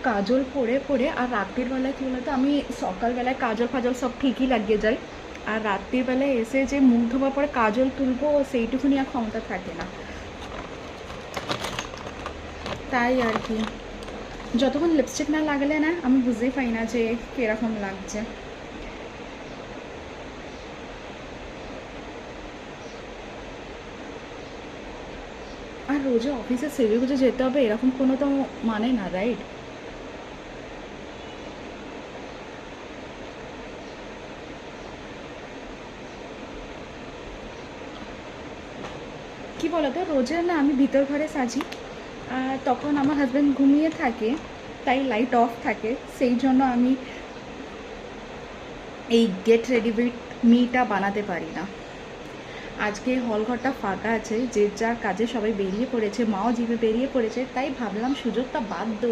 কাজল পরে পরে, আর রাত্রির বেলায় কী বলতো, আমি সকালবেলায় কাজল ফাজল সব ঠিকই লাগিয়ে যাই, আর রাত্রির বেলায় এসে যে মুখ ধোবার পরে কাজল তুলবো সেইটুকুনি আর ক্ষমতা থাকে না, তাই আর কি। যতক্ষণ লিপস্টিক না লাগালে না আমি বুঝতেই পাই না যে কীরকম লাগছে। আর রোজে অফিসে সেজে গুজে যেতে হবে এরকম কোনো তো মানে না, রাইট? কী বলতো, রোজে না আমি ভিতর ঘরে সাজি, আর তখন আমার হাজব্যান্ড ঘুমিয়ে থাকে, তাই লাইট অফ থাকে, সেই জন্য আমি এই গেট রেডি উইথ মিটা বানাতে পারি না। আজকে হলঘরটা ফাঁকা আছে, যে যার কাজে সবাই বেরিয়ে পড়েছে, মাও জিমে বেরিয়ে পড়েছে, তাই ভাবলাম সুযোগটা বাদ দেবো